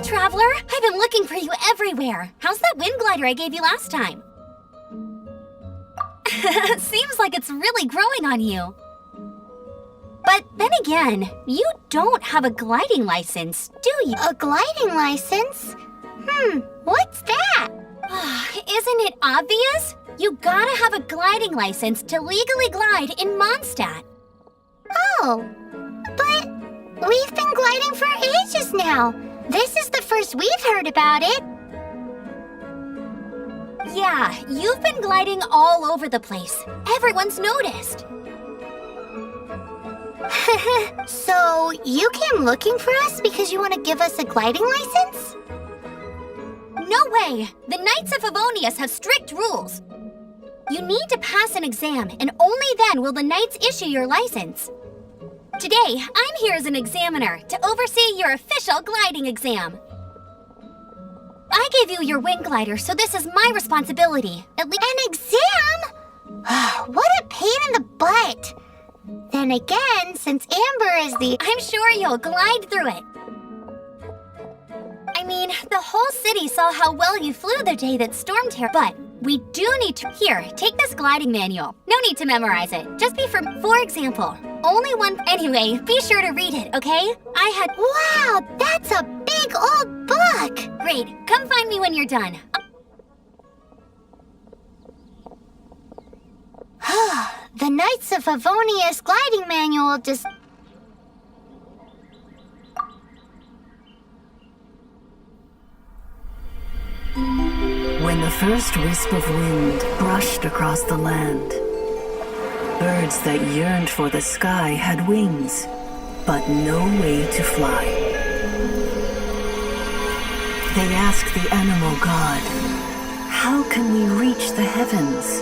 Traveler, I've been looking for you everywhere. How's that wind glider I gave you last time? Seems like it's really growing on you. But then again, you don't have a gliding license, do you? A gliding license? What's that? Isn't it obvious? You gotta have a gliding license to legally glide in MONDSTADT. Oh, but we've been gliding for ages now. This is the first we've heard about it. Yeah, you've been gliding all over the place. Everyone's noticed. So, you came looking for us because you want to give us a gliding license? No way! The Knights of Favonius have strict rules. You need to pass an exam, and only then will the Knights issue your license. Today, I'm here as an examiner to oversee your official gliding exam. I gave you your wind glider, so this is my responsibility. An exam? What a pain in the butt. Then again, since Amber is the... I'm sure you'll glide through it. I mean, the whole city saw how well you flew the day that stormed here, but we do need to... Here, take this gliding manual. No need to memorize it. Just be for example, only one... Anyway, be sure to read it, okay? Wow, that's a big old book! Great, come find me when you're done. The Knights of Favonius gliding manual just... When the first wisp of wind brushed across the land, birds that yearned for the sky had wings, but no way to fly. They asked the animal god, "How can we reach the heavens?"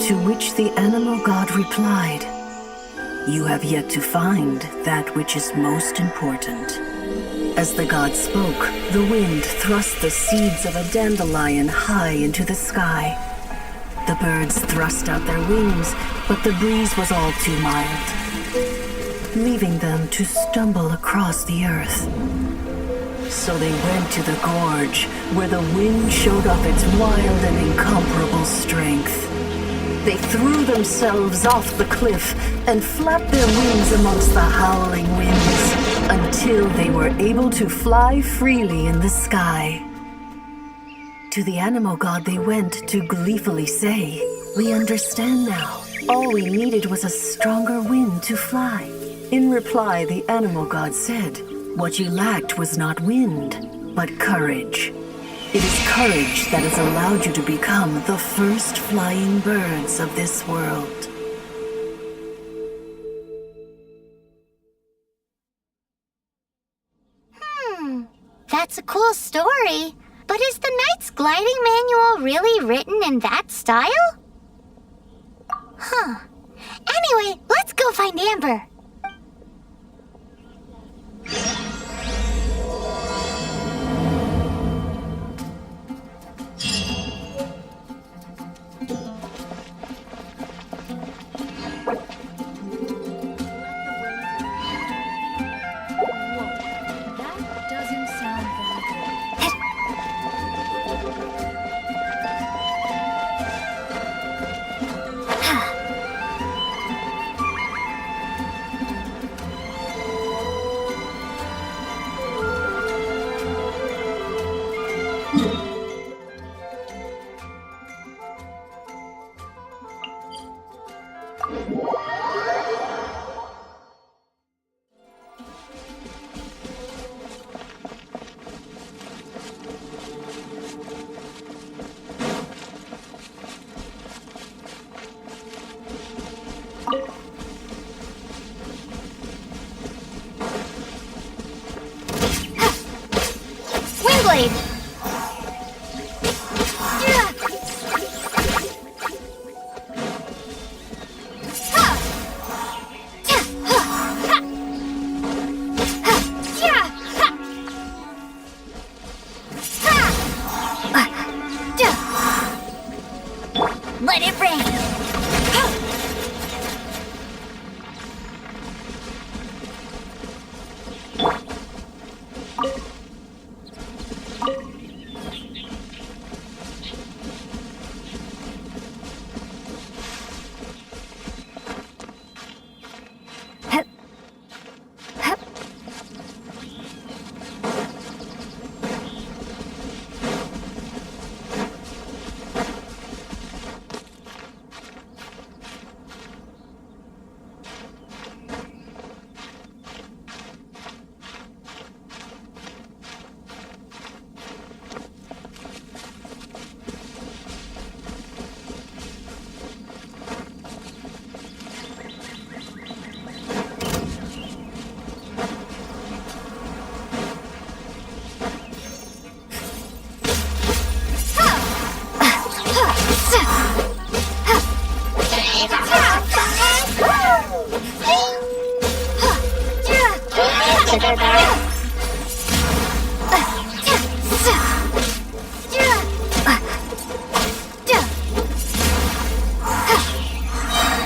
To which the animal god replied, "You have yet to find that which is most important." As the god spoke, the wind thrust the seeds of a dandelion high into the sky. The birds thrust out their wings, but the breeze was all too mild, leaving them to stumble across the earth. So they went to the gorge, where the wind showed off its wild and incomparable strength. They threw themselves off the cliff and flapped their wings amongst the howling winds until they were able to fly freely in the sky. To the animal god they went to gleefully say, "We understand now. All we needed was a stronger wind to fly." In reply, the animal god said, "What you lacked was not wind, but courage. It is courage that has allowed you to become the first flying birds of this world." That's a cool story. But is the Knight's gliding manual really written in that style? Huh. Anyway, let's go find Amber. Windblade! Let it rain!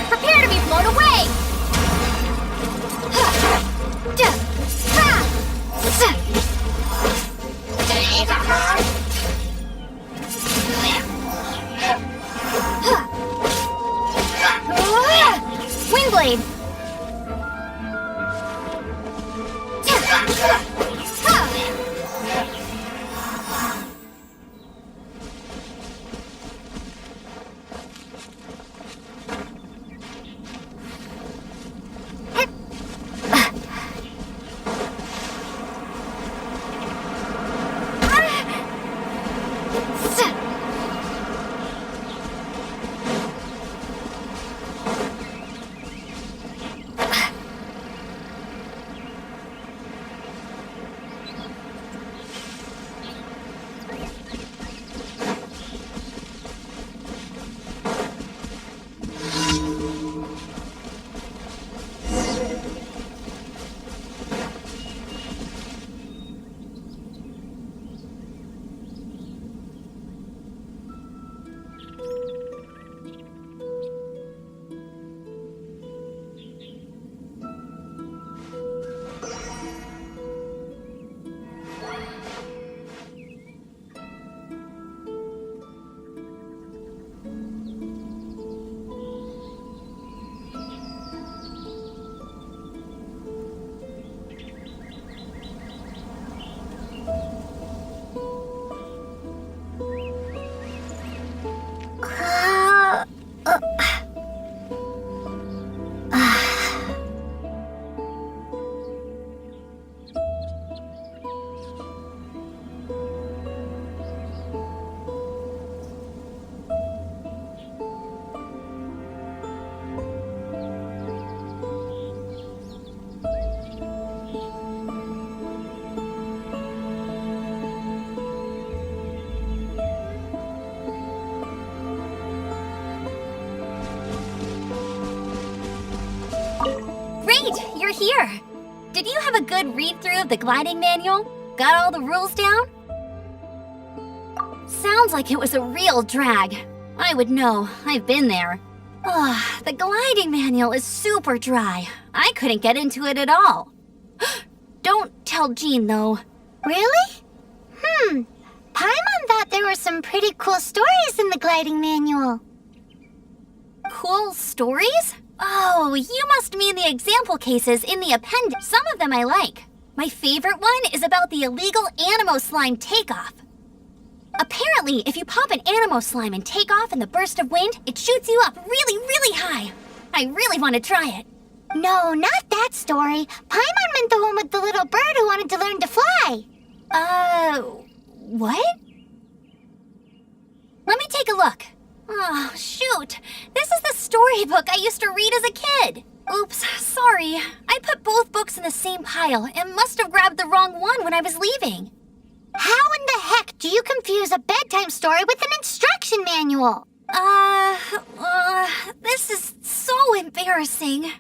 Prepare to be blown away! Windblade! you're here. Did you have a good read-through of the gliding manual? Got all the rules down? Sounds like it was a real drag. I would know. I've been there. The gliding manual is super dry. I couldn't get into it at all. Don't tell Jean, though. Really? Paimon thought there were some pretty cool stories in the gliding manual. Cool stories? Oh, you must mean the example cases in the appendix. Some of them I like. My favorite one is about the illegal Animo slime takeoff. Apparently, if you pop an Animo slime and take off in the burst of wind, it shoots you up really, really high. I really want to try it. No, not that story. Paimon meant the one with the little bird who wanted to learn to fly. What? Let me take a look. Oh, shoot. This is the storybook I used to read as a kid. Oops, sorry. I put both books in the same pile and must have grabbed the wrong one when I was leaving. How in the heck do you confuse a bedtime story with an instruction manual? This is so embarrassing.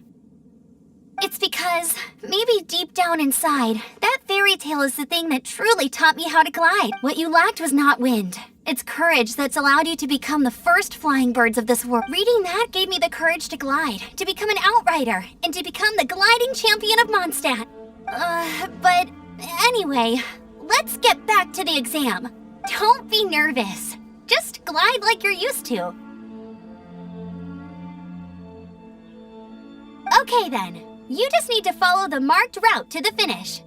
It's because, maybe deep down inside, that fairy tale is the thing that truly taught me how to glide. What you lacked was not wind. It's courage that's allowed you to become the first flying birds of this world. Reading that gave me the courage to glide, to become an outrider, and to become the gliding champion of MONDSTADT. But anyway, let's get back to the exam. Don't be nervous. Just glide like you're used to. Okay then. You just need to follow the marked route to the finish.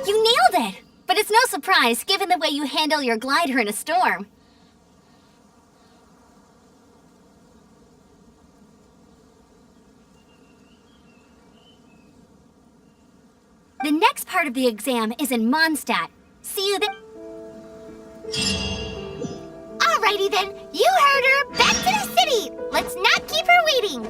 You nailed it! But it's no surprise, given the way you handle your glider in a storm. The next part of the exam is in MONDSTADT. See you then. Alrighty then, you heard her. Back to the city. Let's not keep her waiting.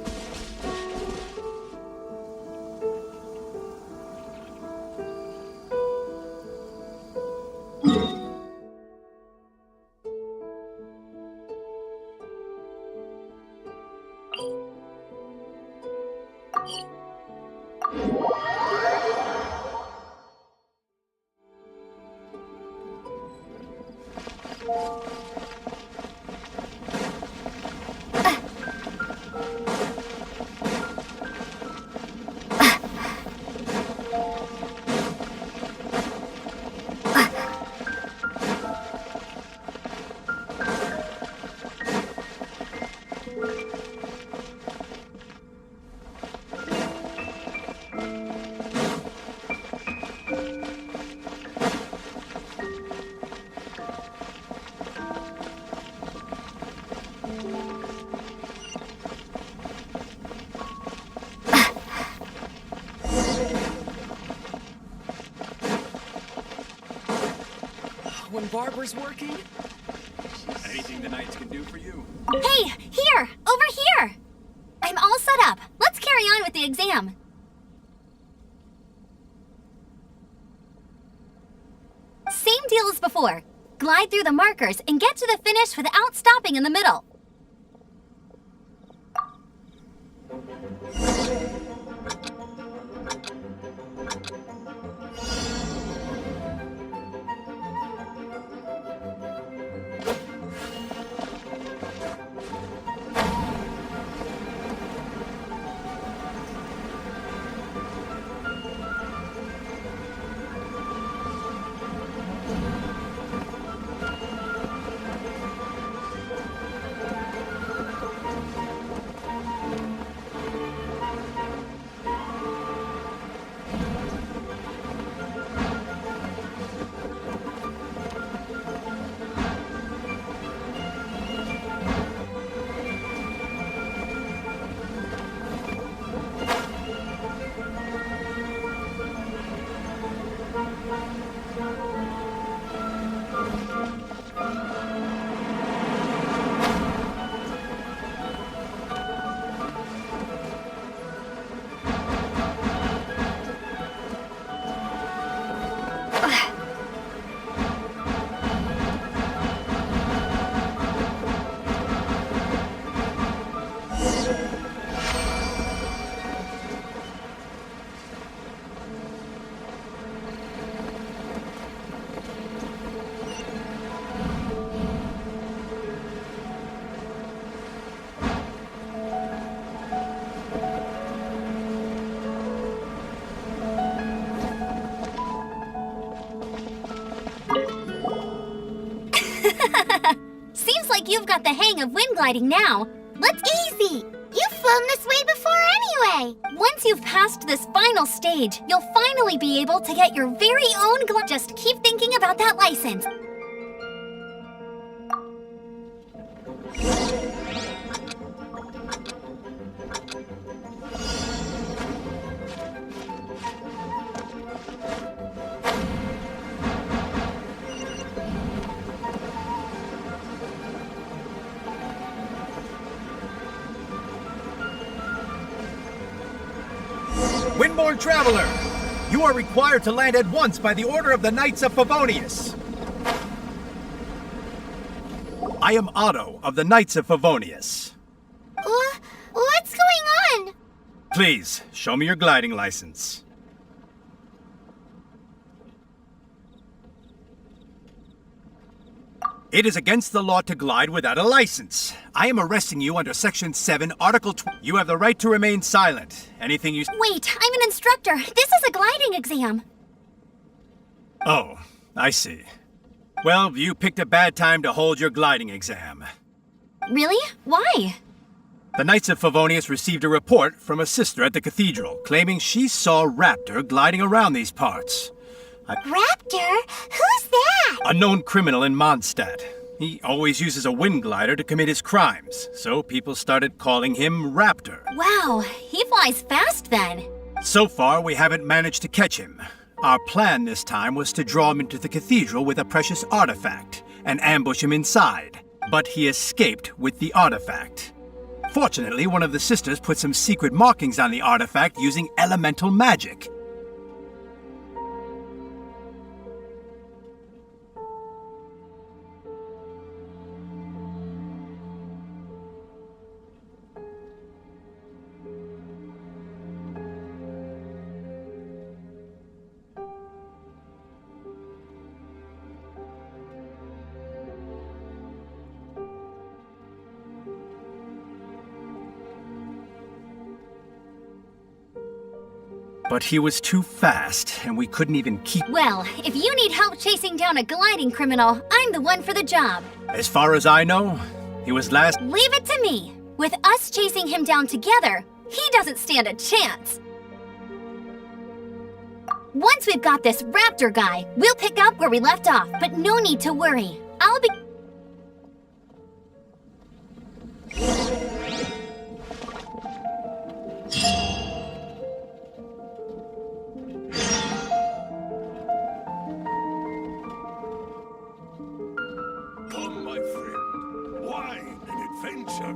When Barbara's working? Anything the Knights can do for you. Hey, here! Over here! I'm all set up. Let's carry on with the exam. Same deal as before. Glide through the markers and get to the finish without stopping in the middle. gliding now. Let's Easy! You've flown this way before anyway! Once you've passed this final stage, you'll finally be able to get your very own Just keep thinking about that license. Windborne Traveler! You are required to land at once by the order of the Knights of Favonius. I am Otto of the Knights of Favonius. What's going on? Please, show me your gliding license. It is against the law to glide without a license. I am arresting you under Section 7, Article 12. You have the right to remain silent. Anything you... Wait, I'm an instructor. This is a gliding exam. Oh, I see. Well, you picked a bad time to hold your gliding exam. Really? Why? The Knights of Favonius received a report from a sister at the cathedral claiming she saw Raptor gliding around these parts. Raptor? Who's that? A known criminal in MONDSTADT. He always uses a wind glider to commit his crimes, so people started calling him Raptor. Wow, he flies fast then. So far, we haven't managed to catch him. Our plan this time was to draw him into the cathedral with a precious artifact and ambush him inside. But he escaped with the artifact. Fortunately, one of the sisters put some secret markings on the artifact using elemental magic. But he was too fast, and we couldn't even keep... Well, if you need help chasing down a gliding criminal, I'm the one for the job. As far as I know, he was last... Leave it to me. With us chasing him down together, he doesn't stand a chance. Once we've got this Raptor guy, we'll pick up where we left off, but no need to worry. I'll be... Come, my friend. Wine and adventure.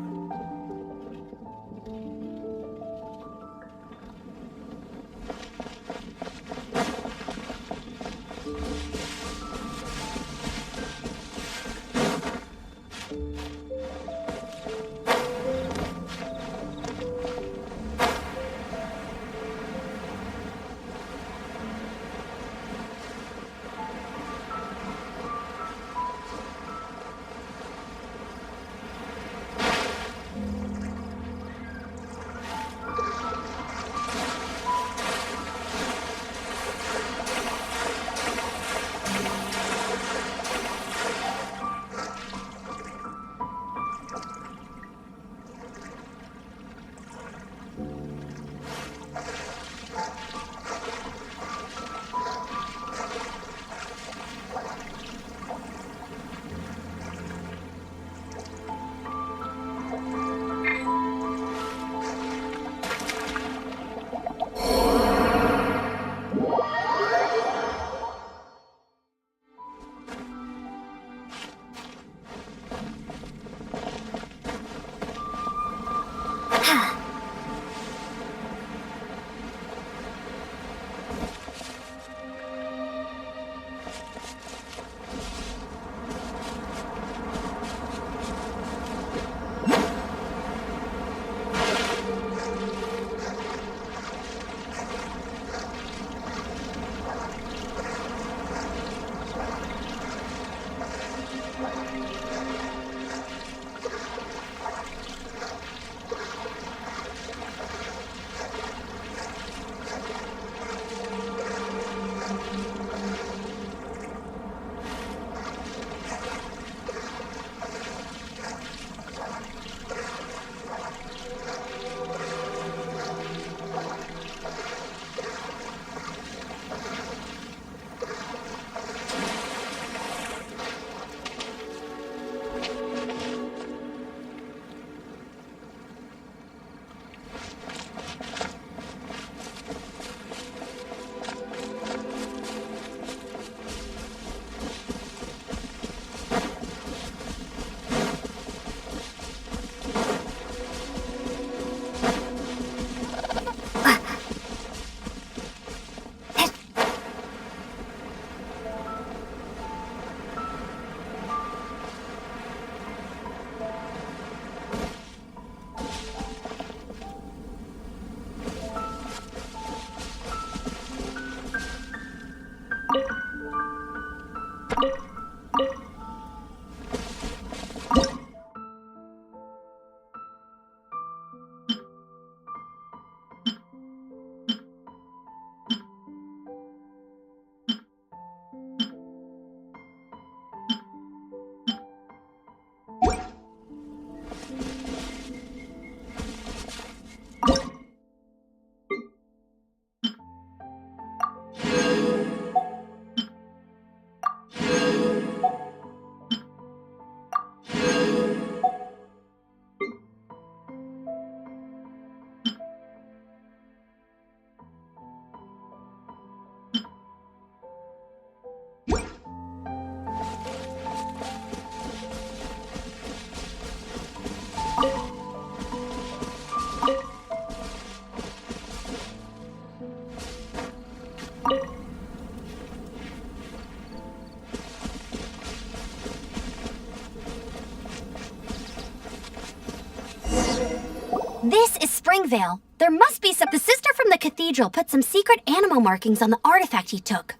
This is Springvale. There must be some. The sister from the cathedral put some secret animal markings on the artifact he took.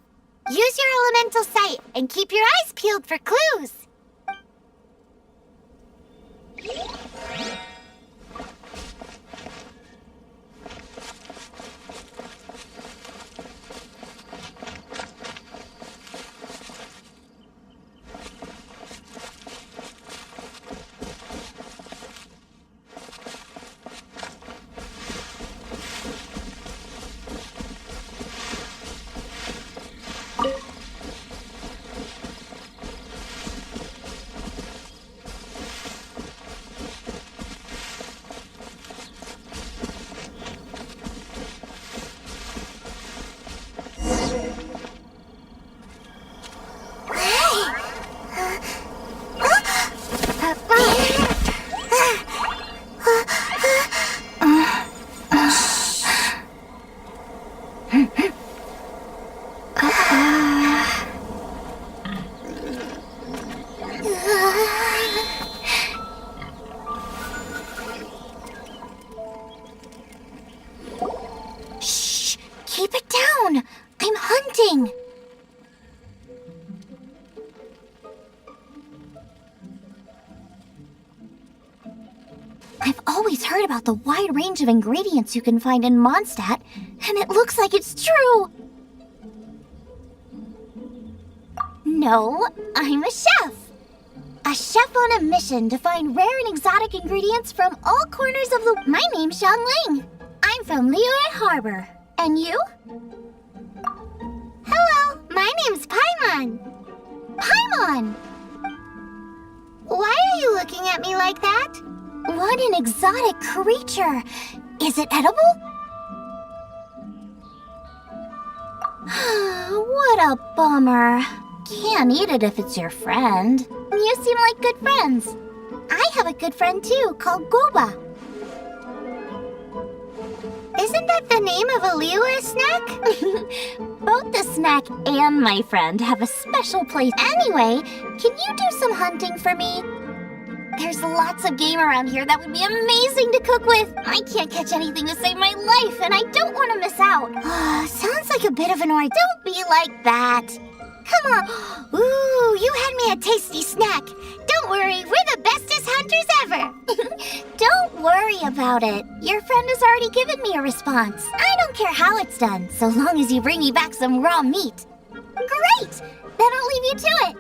Use your elemental sight and keep your eyes peeled for clues. Shh! Keep it down! I'm hunting! I've always heard about the wide range of ingredients you can find in MONDSTADT, and it looks like it's true! No, I'm a chef! A chef on a mission to find rare and exotic ingredients from all corners of the... My name's Xiangling. I'm from Liyue Harbor. And you? Hello, my name's Paimon. Paimon! Why are you looking at me like that? What an exotic creature! Is it edible? What a bummer. Can't eat it if it's your friend. You seem like good friends. I have a good friend too, called Goba. Isn't that the name of a Liyue snack? Both the snack and my friend have a special place. Anyway, can you do some hunting for me? There's lots of game around here that would be amazing to cook with. I can't catch anything to save my life, and I don't want to miss out. Sounds like a bit of an ordeal. Don't be like that. Come on. Ooh, you had me a tasty snack. Don't worry, we're the bestest hunters ever. Don't worry about it. Your friend has already given me a response. I don't care how it's done, so long as you bring me back some raw meat. Great! Then I'll leave you to it.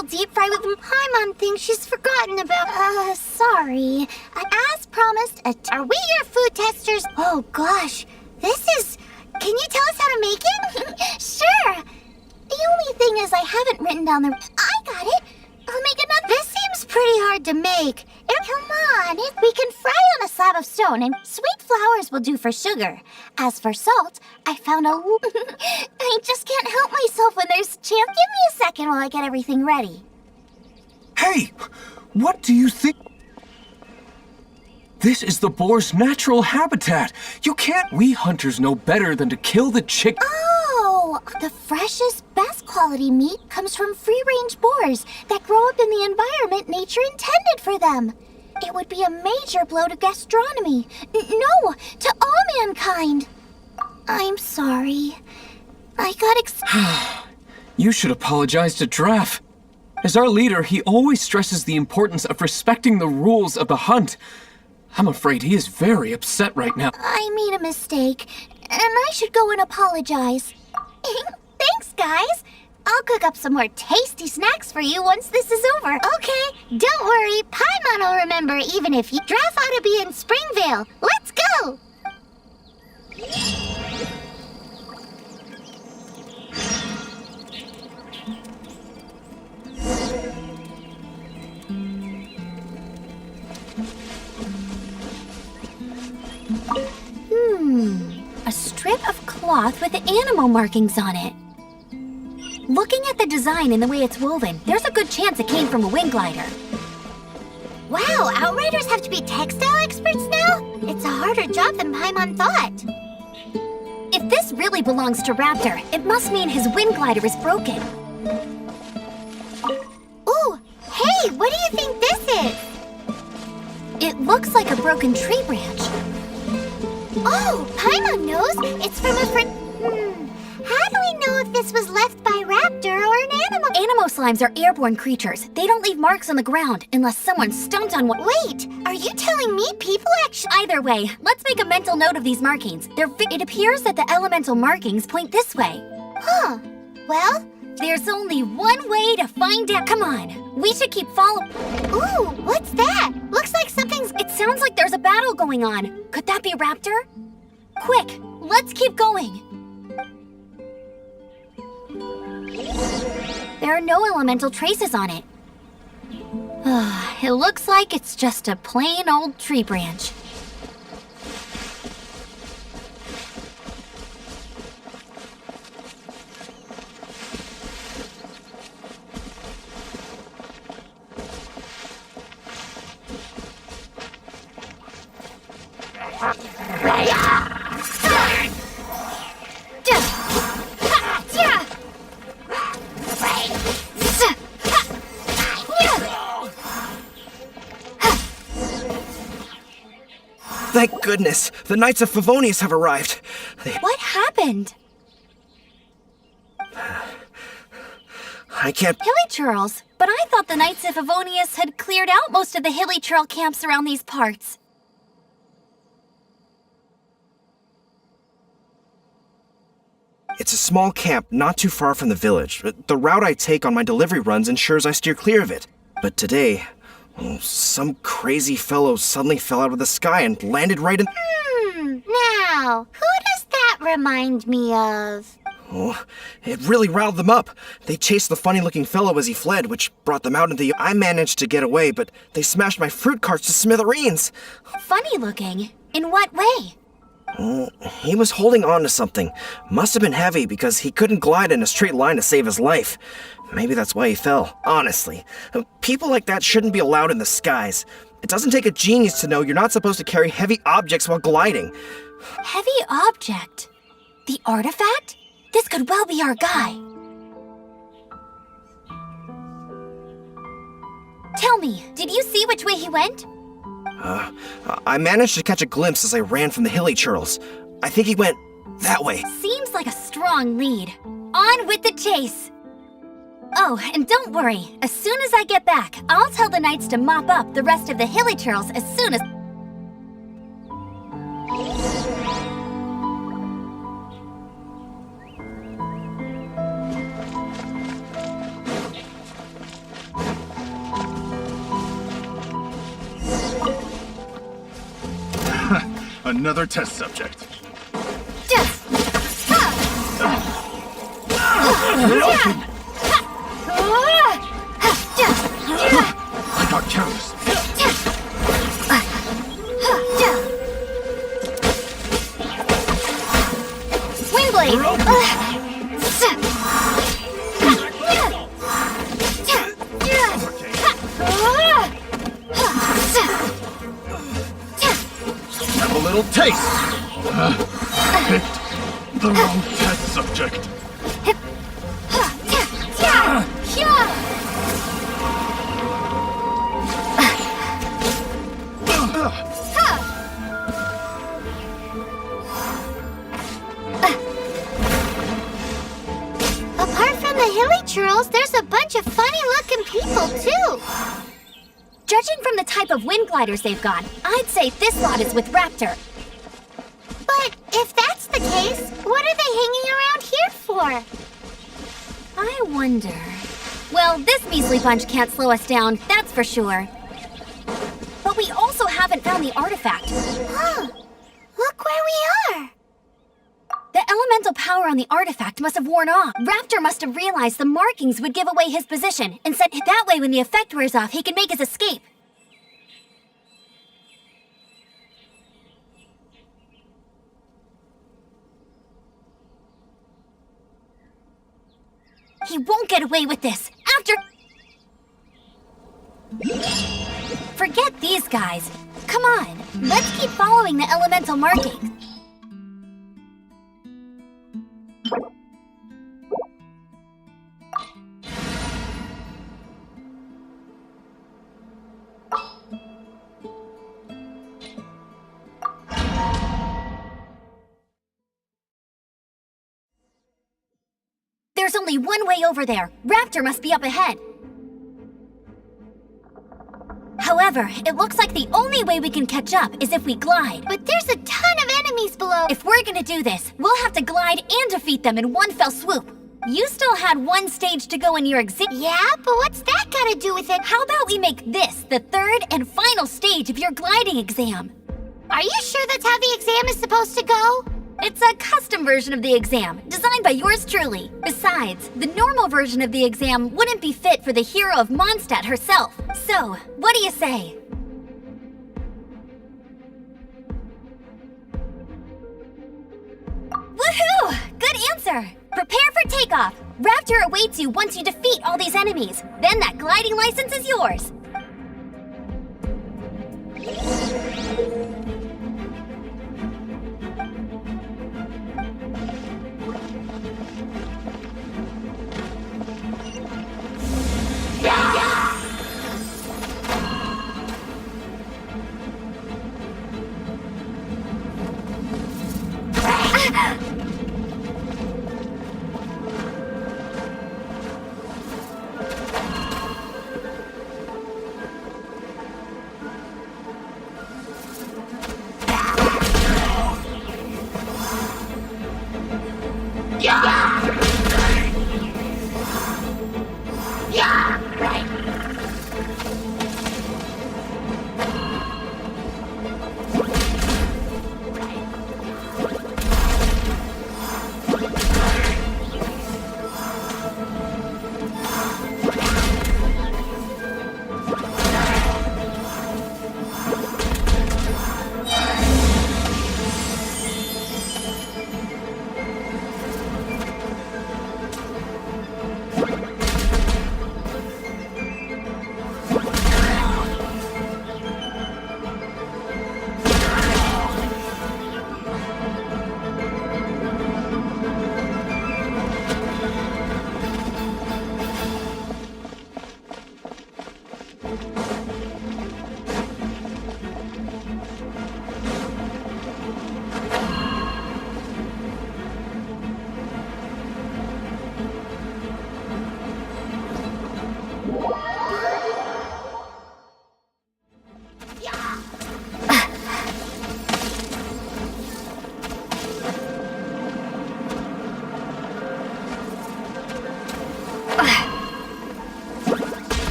hilly deep fry with Paimon thinks she's forgotten about. Sorry. As promised, are we your food testers? Oh gosh, this is... Can you tell us how to make it? Sure. The only thing is I haven't written down the... I got it. I'll make another... This seems pretty hard to make. Come on, we can fry on a slab of stone, and sweet flowers will do for sugar. As for salt, I found a... I just can't help myself when there's chance. Give me a second while I get everything ready. Hey! What do you think? This is the boar's natural habitat. You can't... We hunters know better than to kill the chick... Oh! The freshest, best quality meat comes from free-range boars that grow up in the environment nature intended for them. It would be a major blow to gastronomy. No, to all mankind. I'm sorry. I got You should apologize to Draff. As our leader, he always stresses the importance of respecting the rules of the hunt. I'm afraid he is very upset right now. I made a mistake, and I should go and apologize. Thanks, guys. I'll cook up some more tasty snacks for you once this is over. Okay, don't worry. Paimon will remember even if you... Draff ought to be in Springvale. Let's go! A strip of cloth with animal markings on it. Looking at the design and the way it's woven, there's a good chance it came from a wing glider. Wow, Outriders have to be textile experts now? It's a harder job than Paimon thought. If this really belongs to Raptor, it must mean his wind glider is broken. Ooh, hey, what do you think this is? It looks like a broken tree branch. Oh, Paimon knows. It's from a friend. How do we know if this was left by Raptor or an animal? Animo slimes are airborne creatures. They don't leave marks on the ground unless someone stomped on one. Wait, are you telling me people actually... Either way, let's make a mental note of these markings. It appears that the elemental markings point this way. Huh. Well... There's only one way to find out. Come on, we should keep following. Ooh, what's that? Looks like something's... It sounds like there's a battle going on. Could that be Raptor? Quick, let's keep going. There are no elemental traces on it. It looks like it's just a plain old tree branch. Thank goodness! The Knights of Favonius have arrived! What happened? I can't... Hilly-churls? But I thought the Knights of Favonius had cleared out most of the hilly-churl camps around these parts. It's a small camp not too far from the village. The route I take on my delivery runs ensures I steer clear of it. But today, some crazy fellow suddenly fell out of the sky and landed right in... Now, who does that remind me of? Oh, it really riled them up. They chased the funny-looking fellow as he fled, which brought them out into the... I managed to get away, but they smashed my fruit carts to smithereens. Funny looking? In what way? He was holding on to something. Must have been heavy because he couldn't glide in a straight line to save his life. Maybe that's why he fell. Honestly, people like that shouldn't be allowed in the skies. It doesn't take a genius to know you're not supposed to carry heavy objects while gliding. Heavy object? The artifact? This could well be our guy. Tell me, did you see which way he went? I managed to catch a glimpse as I ran from the hilly churls. I think he went that way. Seems like a strong lead. On with the chase! Oh, and don't worry. As soon as I get back, I'll tell the knights to mop up the rest of the hilly churls as soon as... Another test subject. I got careless. Have a little taste. Picked the wrong test subject. Apart from the hilly churls, there's a bunch of funny-looking people, too. Judging from the type of wind gliders they've got, I'd say this lot is with Raptor. But if that's the case, what are they hanging around here for? I wonder... Well, this measly bunch can't slow us down, that's for sure. But we also haven't found the artifact. Huh. Look where we are. The elemental power on the artifact must have worn off. Raptor must have realized the markings would give away his position, and said that way when the effect wears off, he can make his escape. He won't get away with this. After... Forget these guys. Come on, let's keep following the elemental markings. There's only one way over there. Raptor must be up ahead. However, it looks like the only way we can catch up is if we glide. But there's a ton of enemies below. If we're gonna do this, we'll have to glide and defeat them in one fell swoop. You still had one stage to go in your exam. Yeah, but what's that got to do with it? How about we make this the third and final stage of your gliding exam? Are you sure that's how the exam is supposed to go? It's a custom version of the exam, designed by yours truly. Besides, the normal version of the exam wouldn't be fit for the hero of MONDSTADT herself. So, what do you say? Woohoo! Good answer! Prepare for takeoff. Raptor awaits you once you defeat all these enemies. Then that gliding license is yours.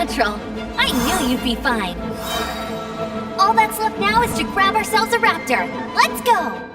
natural. I knew you'd be fine. All that's left now is to grab ourselves a raptor. Let's go!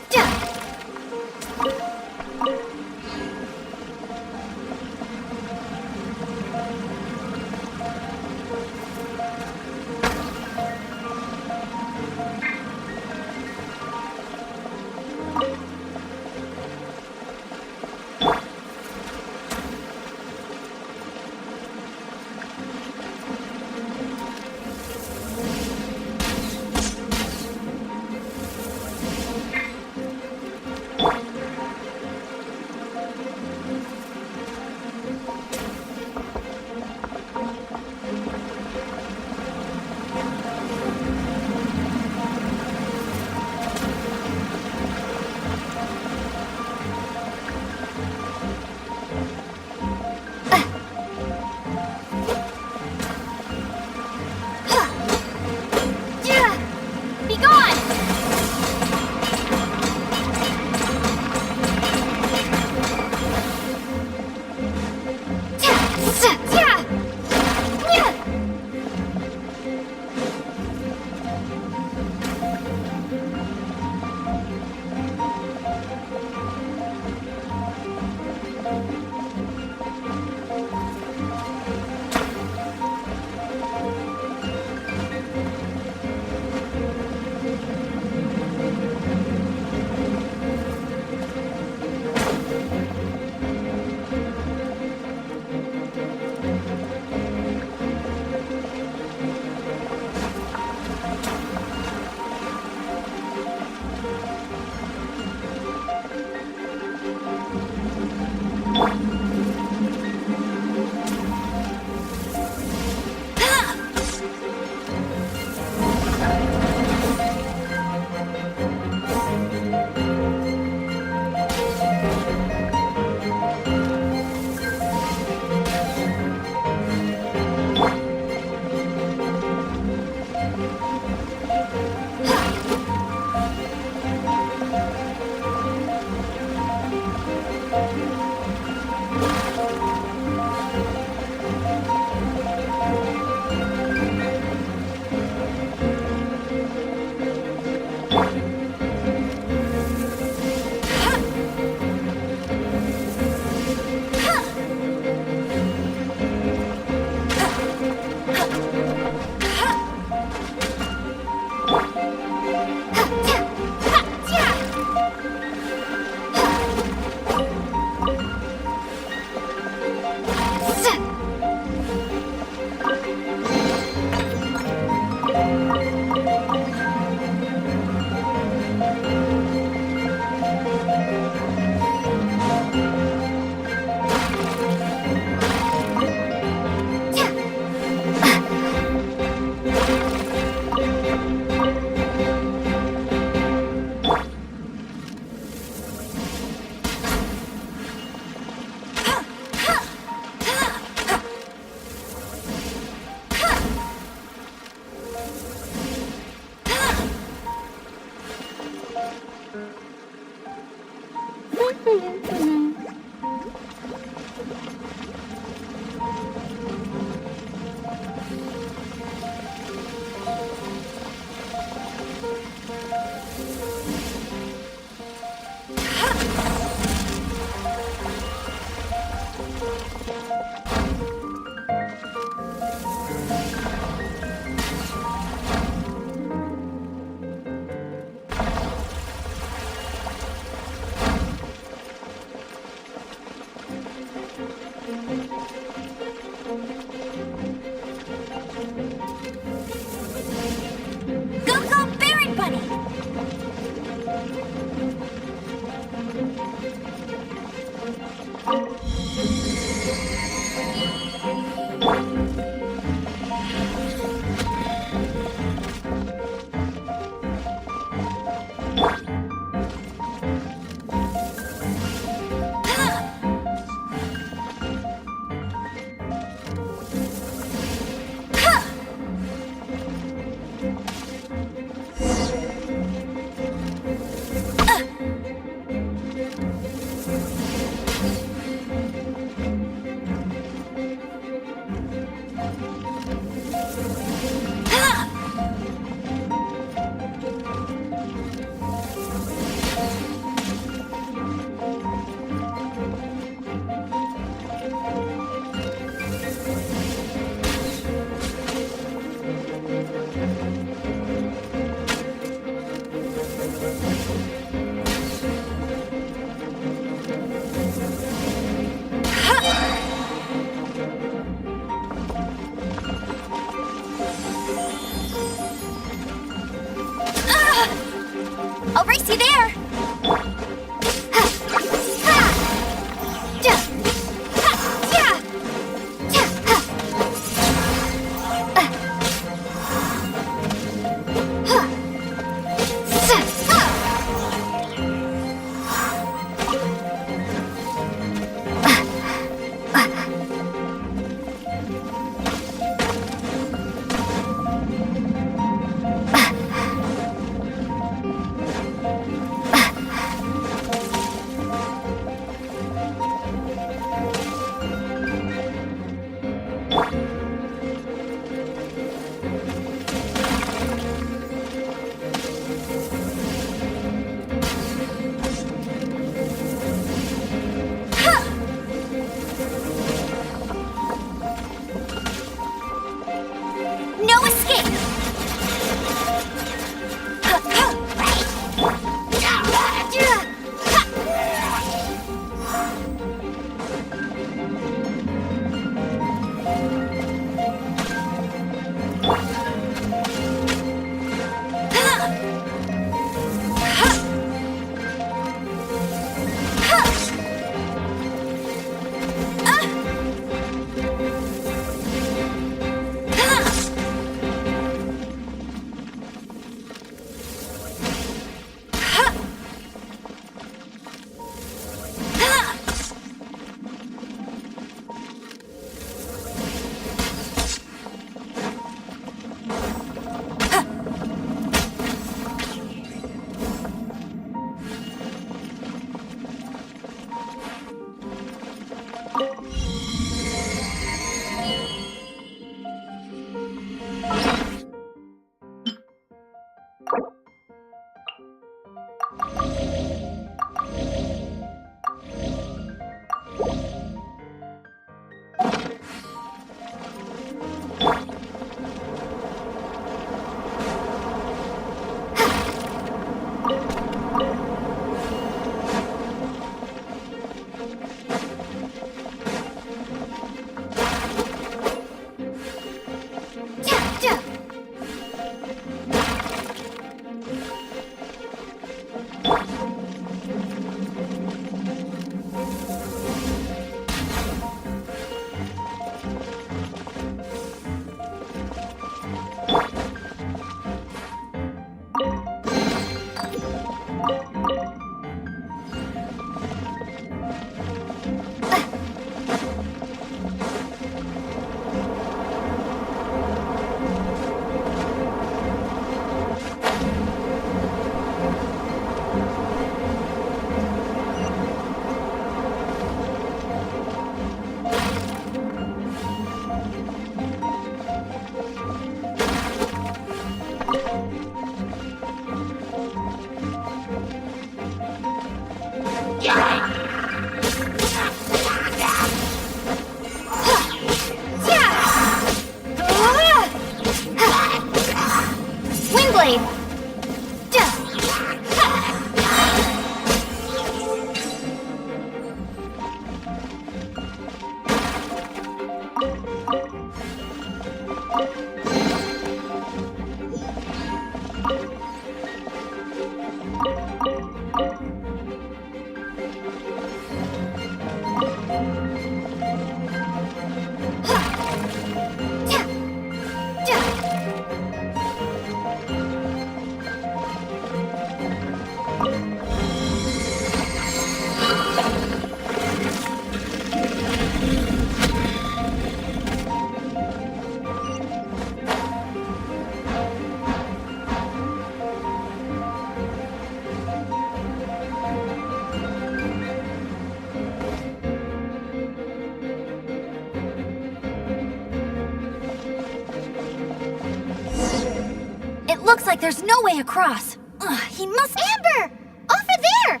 looks like there's no way across. Ugh, he must— Amber! Over there!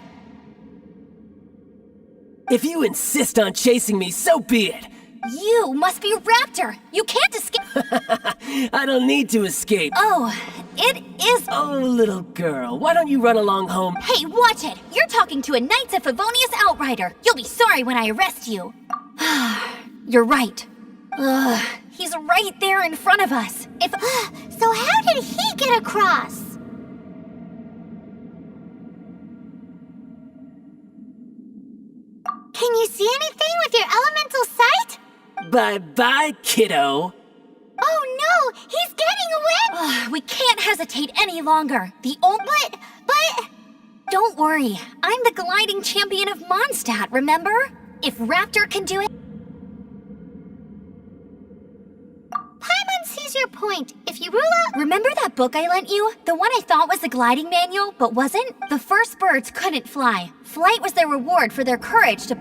If you insist on chasing me, so be it. You must be Raptor! You can't escape— I don't need to escape. Oh, it is— Oh, little girl, why don't you run along home? Hey, watch it! You're talking to a Knights of Favonius outrider! You'll be sorry when I arrest you! You're right. Ugh, he's right there in front of us. If— So how did he get across? Can you see anything with your elemental sight? Bye-bye, kiddo. Oh no! He's getting away! Ugh, we can't hesitate any longer. The only— But... Don't worry. I'm the gliding champion of MONDSTADT, remember? If Raptor can do it— Paimon sees your point. If you rule out... Remember that book I lent you? The one I thought was the gliding manual, but wasn't? The first birds couldn't fly. Flight was their reward for their courage to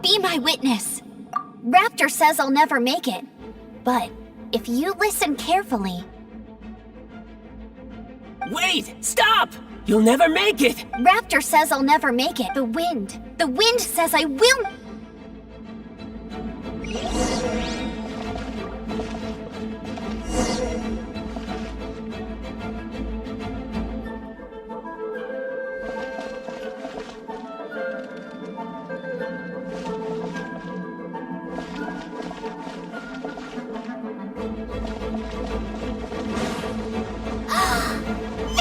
Be my witness. Raptor says I'll never make it. But if you listen carefully— Wait! Stop! You'll never make it! Raptor says I'll never make it. The wind says I will—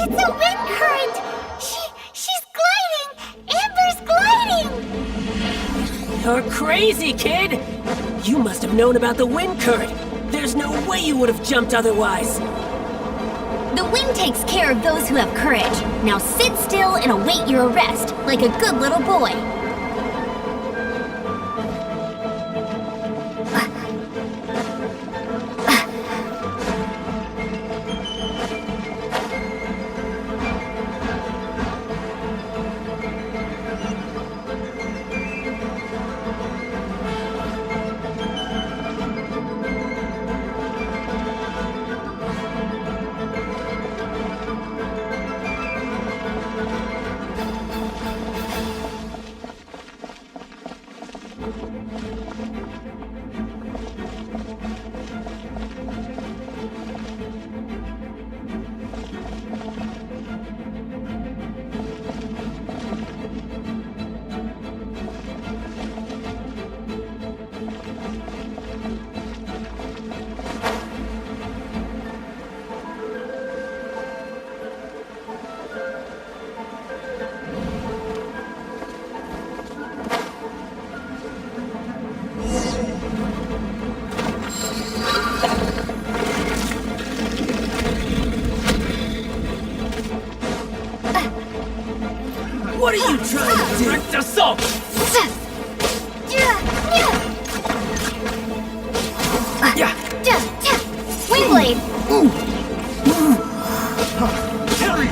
It's a wind current! She's gliding! Amber's gliding! You're crazy, kid! You must have known about the wind current. There's no way you would have jumped otherwise. The wind takes care of those who have courage. Now sit still and await your arrest, like a good little boy. What are you trying to do? Direct assault! Wingblade! Carry!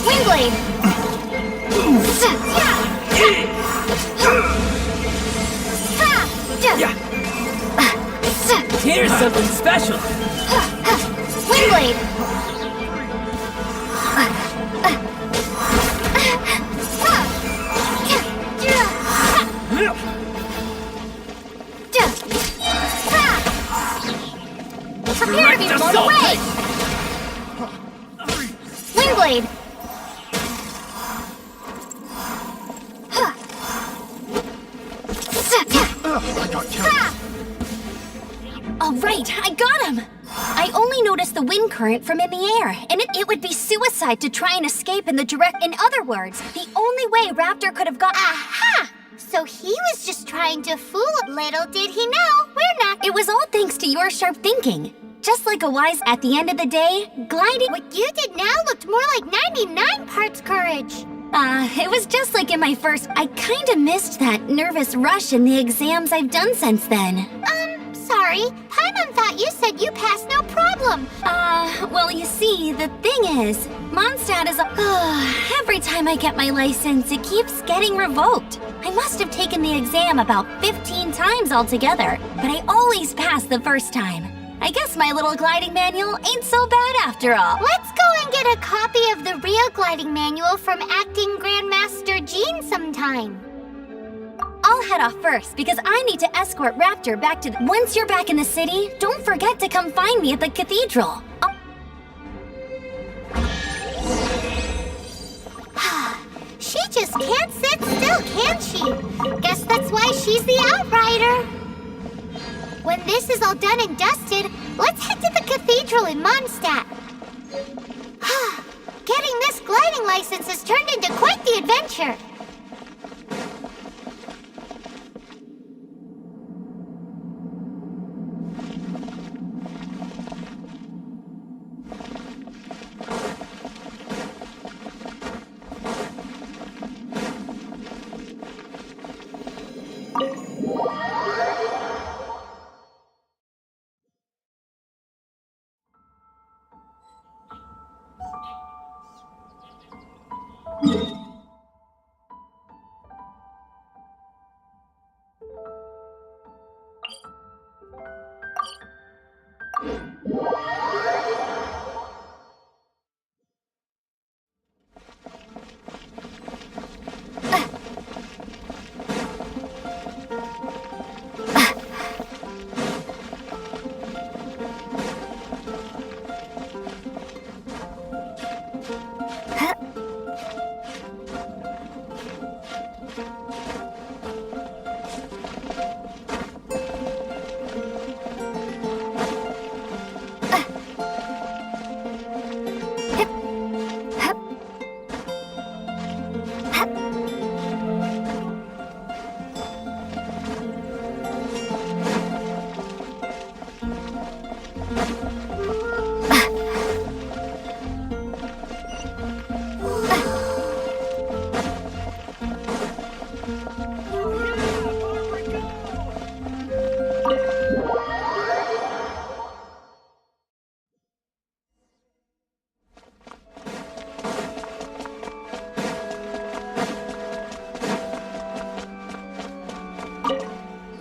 Wingblade! Here's something special. Wingblade! Prepare to be blown away! Wingblade! I got carried. All right, I got him! I only noticed the wind current from in the air, and it would be suicide to try and escape in the direct— In other words, the only way Raptor could have got— Aha! So he was just trying to fool. Little did he know, we're not. It was all thanks to your sharp thinking. Just like a wise— At the end of the day, gliding— What you did now looked more like 99 parts courage. It was just like in my first— I kinda missed that nervous rush in the exams I've done since then. sorry. Paimon thought you said you passed no problem. Well, you see, the thing is, MONDSTADT is every time I get my license, it keeps getting revoked. I must have taken the exam about 15 times altogether, but I always pass the first time. I guess my little gliding manual ain't so bad after all. Let's go and get a copy of the real gliding manual from Acting Grandmaster Jean sometime. I'll head off first because I need to escort Raptor back to Once you're back in the city, don't forget to come find me at the cathedral. She just can't sit still, can she? Guess that's why she's the Outrider. When this is all done and dusted, let's head to the cathedral in MONDSTADT. Getting this gliding license has turned into quite the adventure.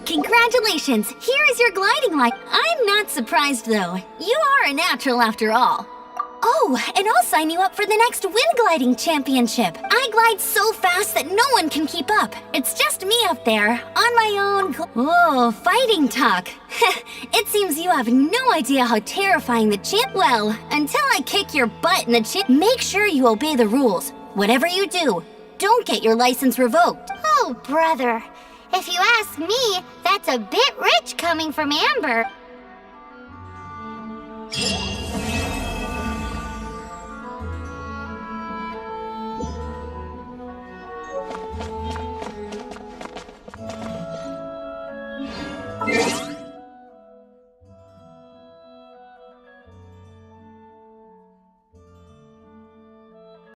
Congratulations! Here is your gliding light. I'm not surprised, though. You are a natural after all. Oh, and I'll sign you up for the next wind gliding championship. I glide so fast that no one can keep up. It's just me up there, on my own. Whoa, fighting talk. It seems you have no idea how terrifying the champ. Well, until I kick your butt in the champ, make sure you obey the rules. Whatever you do, don't get your license revoked. Oh, brother. If you ask me, that's a bit rich coming from Amber.